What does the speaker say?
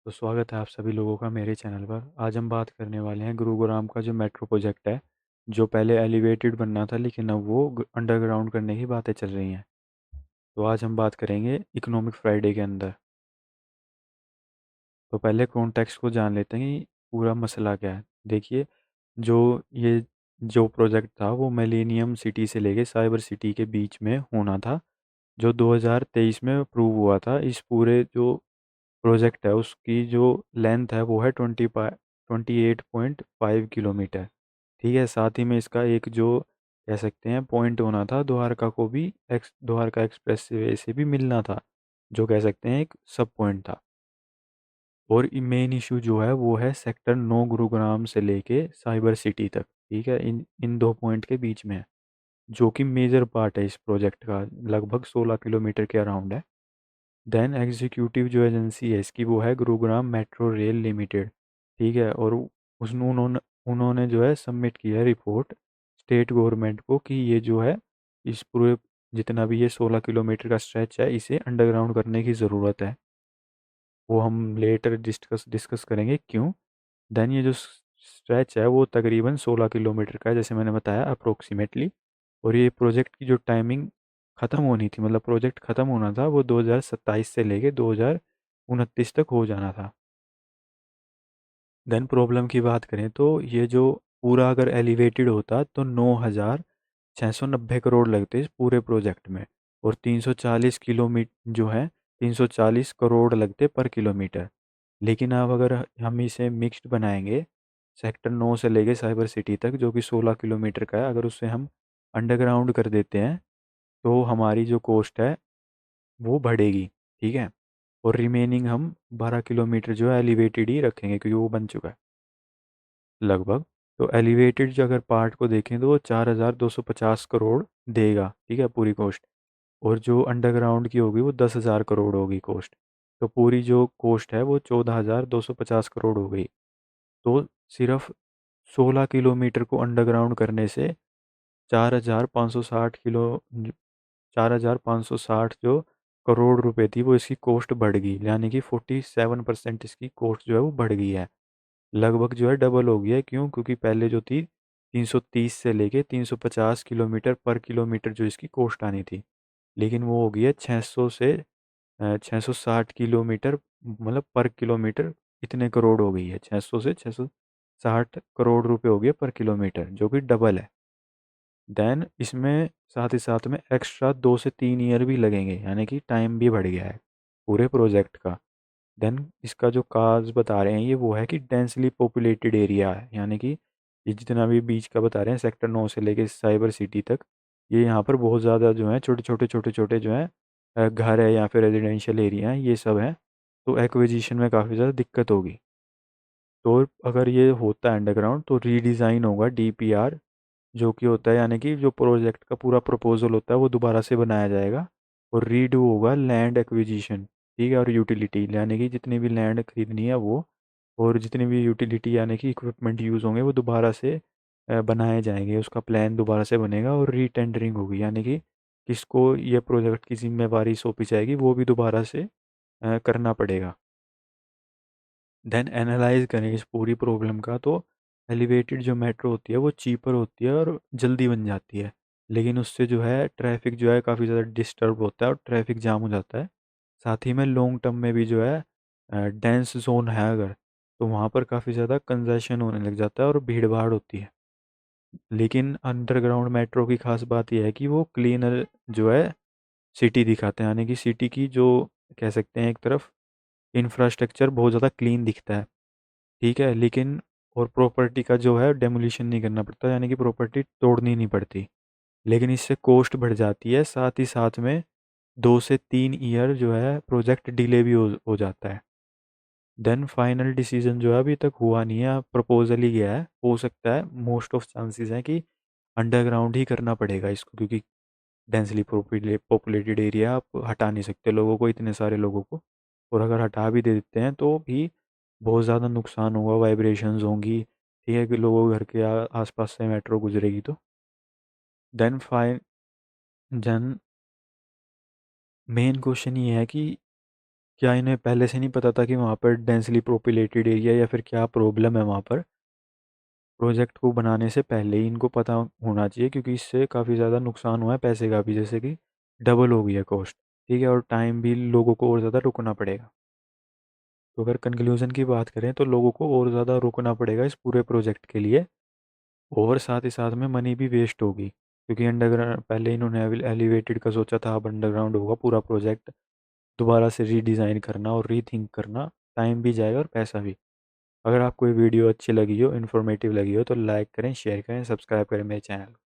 तो स्वागत है आप सभी लोगों का मेरे चैनल पर। आज हम बात करने वाले हैं गुरुग्राम का जो मेट्रो प्रोजेक्ट है, जो पहले एलिवेटेड बनना था लेकिन अब वो अंडरग्राउंड करने की बातें चल रही हैं। तो आज हम बात करेंगे इकोनॉमिक फ्राइडे के अंदर। तो पहले कॉन्टेक्स्ट को जान लेते हैं कि पूरा मसला क्या है। देखिए, जो ये जो प्रोजेक्ट था वो मिलेनियम सिटी से लेके साइबर सिटी के बीच में होना था, जो 2023 में अप्रूव हुआ था। इस पूरे जो प्रोजेक्ट है उसकी जो लेंथ है वो है 28.5 किलोमीटर। ठीक है, साथ ही में इसका एक जो कह सकते हैं पॉइंट होना था, द्वारका को भी द्वारका एक्सप्रेस वे से भी मिलना था, जो कह सकते हैं एक सब पॉइंट था। और मेन इशू जो है वो है सेक्टर 9 गुरुग्राम से लेके साइबर सिटी तक। ठीक है, इन इन दो पॉइंट के बीच में है, जो कि मेजर पार्ट है इस प्रोजेक्ट का, लगभग 16 किलोमीटर के अराउंड है। देन एग्जीक्यूटिव जो एजेंसी है इसकी वो है गुरुग्राम मेट्रो रेल लिमिटेड। ठीक है, और उन्होंने उन्होंने जो है सबमिट किया है रिपोर्ट स्टेट गवर्नमेंट को कि ये जो है इस पूरे जितना भी ये 16 किलोमीटर का स्ट्रेच है इसे अंडरग्राउंड करने की ज़रूरत है। वो हम लेटर डिस्कस डिस्कस करेंगे क्यों। देन ये जो स्ट्रेच है वो तकरीबन 16 किलोमीटर का है, जैसे मैंने बताया अप्रोक्सीमेटली। और ये प्रोजेक्ट की जो टाइमिंग ख़त्म होनी थी, मतलब प्रोजेक्ट ख़त्म होना था, वो 2027 से लेके 2029 तक हो जाना था। देन प्रॉब्लम की बात करें तो ये जो पूरा अगर एलिवेटेड होता तो 9,690 करोड़ लगते इस पूरे प्रोजेक्ट में, और 340 किलोमीटर जो है 340 करोड़ लगते पर किलोमीटर। लेकिन अब अगर हम इसे मिक्स्ड बनाएंगे, सेक्टर 9 से लेके साइबर सिटी तक जो कि 16 किलोमीटर का है, अगर उससे हम अंडरग्राउंड कर देते हैं तो हमारी जो कॉस्ट है वो बढ़ेगी। ठीक है, और रिमेनिंग हम 12 किलोमीटर जो है एलिवेटेड ही रखेंगे क्योंकि वो बन चुका है लगभग। तो एलिवेटेड जो अगर पार्ट को देखें तो वो 4,250 करोड़ देगा। ठीक है, पूरी कॉस्ट। और जो अंडरग्राउंड की होगी वो 10,000 करोड़ होगी कॉस्ट। तो पूरी जो कॉस्ट है वो 14,250 करोड़ हो गई। तो सिर्फ 16 किलोमीटर को अंडरग्राउंड करने से 4,560 जो करोड़ रुपए थी वो इसकी कॉस्ट बढ़ गई, यानी कि 47% इसकी कॉस्ट जो है वो बढ़ गई है। लगभग जो है डबल हो गया है। क्यों? क्योंकि पहले जो थी 330 से लेके 350 किलोमीटर पर किलोमीटर जो इसकी कॉस्ट आनी थी, लेकिन वो हो गई है 600 से 660 किलोमीटर, मतलब पर किलोमीटर इतने करोड़ हो गई है, 600 से 660 करोड़ रुपए हो गए पर किलोमीटर, जो कि डबल है। देन इसमें साथ ही साथ में एक्स्ट्रा 2 से 3 ईयर भी लगेंगे, यानी कि टाइम भी बढ़ गया है पूरे प्रोजेक्ट का। देन इसका जो काज बता रहे हैं ये वो है कि डेंसली पॉपुलेटेड एरिया है, यानी कि ये जितना भी बीच का बता रहे हैं सेक्टर 9 से लेके साइबर सिटी तक, ये यहाँ पर बहुत ज़्यादा जो है छोटे छोटे जो है घर है या फिर रेजिडेंशियल एरिया है, ये सब है। तो एक्विजिशन में काफ़ी ज़्यादा दिक्कत होगी। तो अगर ये होता है अंडरग्राउंड तो रीडिज़ाइन होगा डीपीआर, जो कि होता है, यानी कि जो प्रोजेक्ट का पूरा प्रपोजल होता है वो दोबारा से बनाया जाएगा। और रीडू होगा लैंड एक्विजिशन। ठीक है, और यूटिलिटी, यानी कि जितनी भी लैंड खरीदनी है वो, और जितनी भी यूटिलिटी यानी कि इक्विपमेंट यूज़ होंगे वो दोबारा से बनाए जाएंगे, उसका प्लान दोबारा से बनेगा। और रीटेंडरिंग होगी, यानी कि किसको ये प्रोजेक्ट की जिम्मेवारी सौंपी जाएगी वो भी दोबारा से करना पड़ेगा। देन एनालाइज करें इस पूरी प्रॉब्लम का, तो एलिवेटेड जो मेट्रो होती है वो चीपर होती है और जल्दी बन जाती है, लेकिन उससे जो है ट्रैफिक जो है काफ़ी ज़्यादा डिस्टर्ब होता है और ट्रैफिक जाम हो जाता है। साथ ही में लॉन्ग टर्म में भी जो है डेंस जोन है अगर, तो वहाँ पर काफ़ी ज़्यादा कंजेशन होने लग जाता है और भीड़ भाड़ होती है। लेकिन अंडरग्राउंड मेट्रो की खास बात यह है कि वो क्लीनर जो है सिटी दिखाते हैं, यानी कि सिटी की जो कह सकते हैं एक तरफ इंफ्रास्ट्रक्चर बहुत ज़्यादा क्लीन दिखता है। ठीक है, लेकिन और प्रॉपर्टी का जो है डेमोलिशन नहीं करना पड़ता, यानी कि प्रॉपर्टी तोड़नी नहीं पड़ती। लेकिन इससे कॉस्ट बढ़ जाती है, साथ ही साथ में 2 से 3 ईयर जो है प्रोजेक्ट डिले भी हो जाता है। देन फाइनल डिसीजन जो है अभी तक हुआ नहीं है, प्रपोजल ही गया है। हो सकता है, मोस्ट ऑफ चांसेस हैं कि अंडरग्राउंड ही करना पड़ेगा इसको, क्योंकि डेंसली पॉपुलेटेड एरिया, आप हटा नहीं सकते लोगों को, इतने सारे लोगों को। और अगर हटा भी दे देते हैं तो भी बहुत ज़्यादा नुकसान होगा, वाइब्रेशंस होंगी। ठीक है, कि लोगों के घर के आसपास से मेट्रो गुजरेगी तो। Then fine then main question ये है कि क्या इन्हें पहले से नहीं पता था कि वहाँ पर डेंसली पॉपुलेटेड एरिया या फिर क्या प्रॉब्लम है वहाँ पर? प्रोजेक्ट को बनाने से पहले ही इनको पता होना चाहिए, क्योंकि इससे काफ़ी ज़्यादा नुकसान हुआ है पैसे का भी, जैसे कि डबल हो गई है कॉस्ट। ठीक है, और टाइम भी लोगों को और ज़्यादा रुकना पड़ेगा। तो अगर कंक्लूजन की बात करें तो लोगों को और ज़्यादा रुकना पड़ेगा इस पूरे प्रोजेक्ट के लिए, और साथ ही साथ में मनी भी वेस्ट होगी, क्योंकि अंडरग्राउंड पहले इन्होंने एलिवेटेड का सोचा था, अब अंडरग्राउंड होगा पूरा प्रोजेक्ट। दोबारा से रीडिज़ाइन करना और रीथिंक करना, टाइम भी जाएगा और पैसा भी। अगर आपको ये वीडियो अच्छी लगी हो, इन्फॉर्मेटिव लगी हो, तो लाइक करें, शेयर करें, सब्सक्राइब करें मेरे चैनल को।